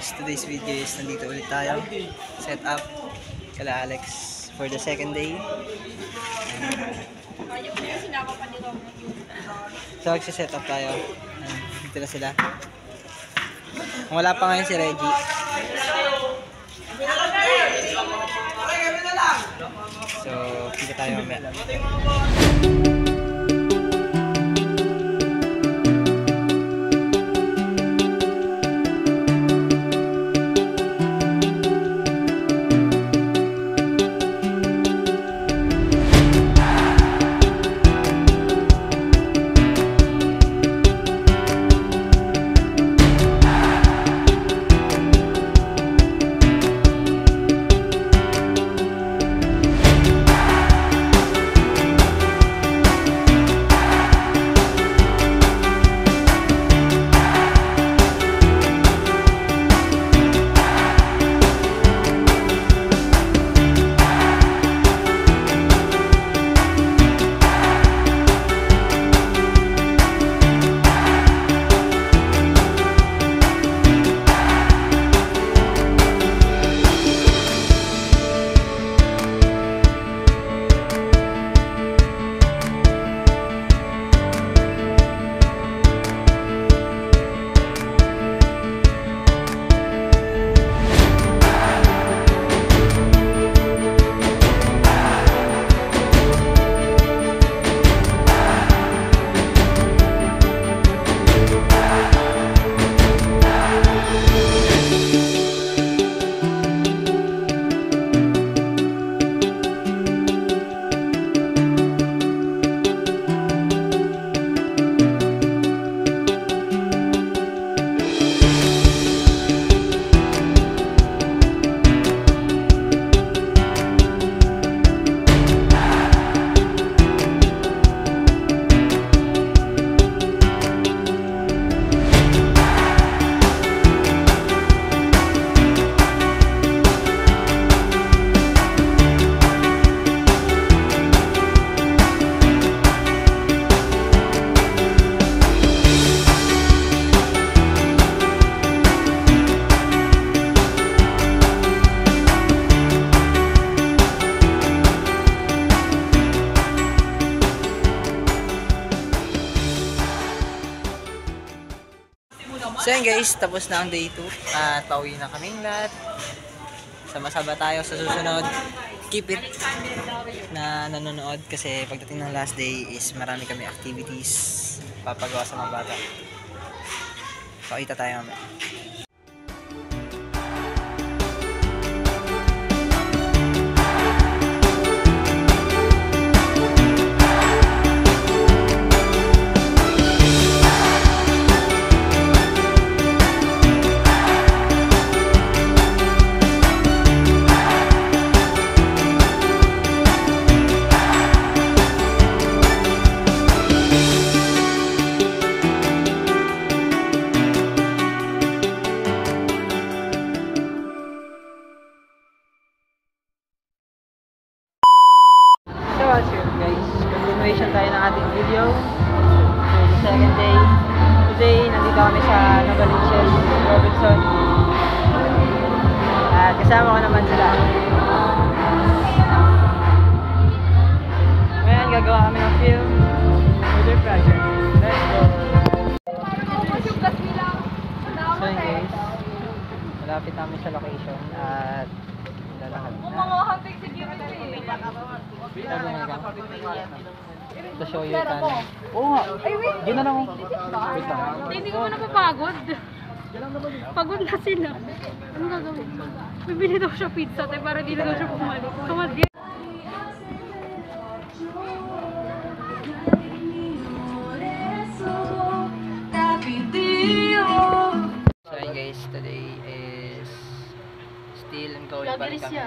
guys, today's video is nandito ulit tayo. Set up kala Alex for the second day. So magsiset up tayo. Dito na sila. Wala pa ngayon si Reggie. So kita tayo mamaya. So yun guys, tapos na ang day 2 at pauwi na kaming lahat. Sama-sama tayo sa susunod. Keep it na nanonood kasi pagdating ng last day is marami kami activities papagawa sa mga bata. Pakita tayo mamaya. Guys, continuation tayo ng ating video. So, the second day. Today, nandito kami sa Novaliches, Robinson. At kasama ko naman sila. Ngayon, gagawa kami ng film for their project. Let's go! So yun guys, malapit namin sa location at lalakad na. To show you tunnel. Oo nga. Ay, wait. Yun na lang. Wait lang. Hindi ko napapagod. Pagod na sila. Ano gagawin? Bibili daw siya pizza tayo para di na daw siya pumalik. Tumagi. So yun guys, today is still ongoing pa rin kami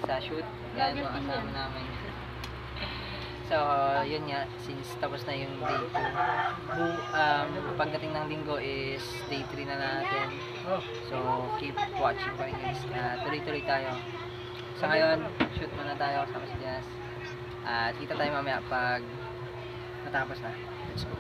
sa shoot. Yan yung kasama namin. So, yun nga, since tapos na yung day 2, pagdating ng linggo is day 3 na natin. So, keep watching pa rin guys. Tuloy-tuloy tayo. Sa ngayon, shoot muna tayo kasama si Jazz. At kita tayo mamaya pag natapos na. Let's go.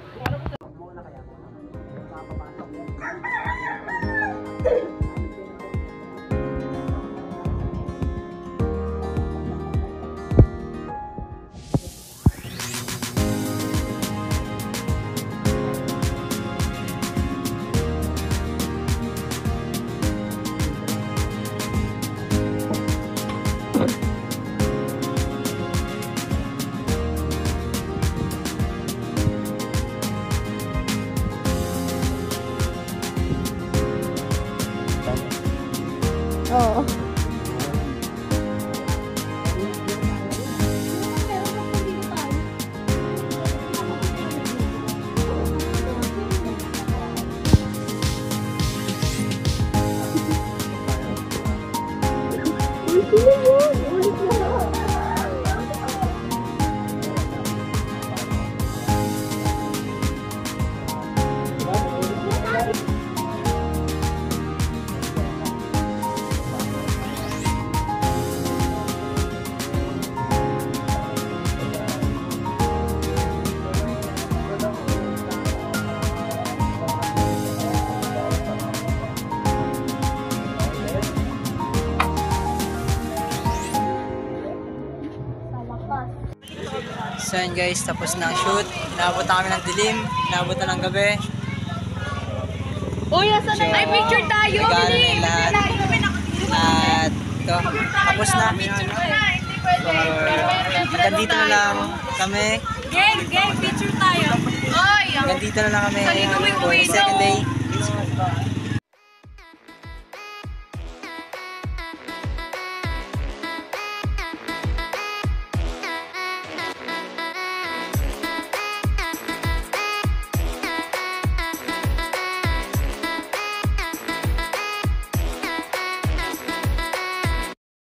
ayun guys, tapos na ang shoot. Inabot na kami ng dilim, inabot na ng gabi. Uy, asan na? Ay, picture tayo! Regalo na yung lahat. At ito, tapos na. Hanggang dito na lang kami. Gang, picture tayo! Ay! Hanggang dito na lang kami Salino mo yung for the window. second day.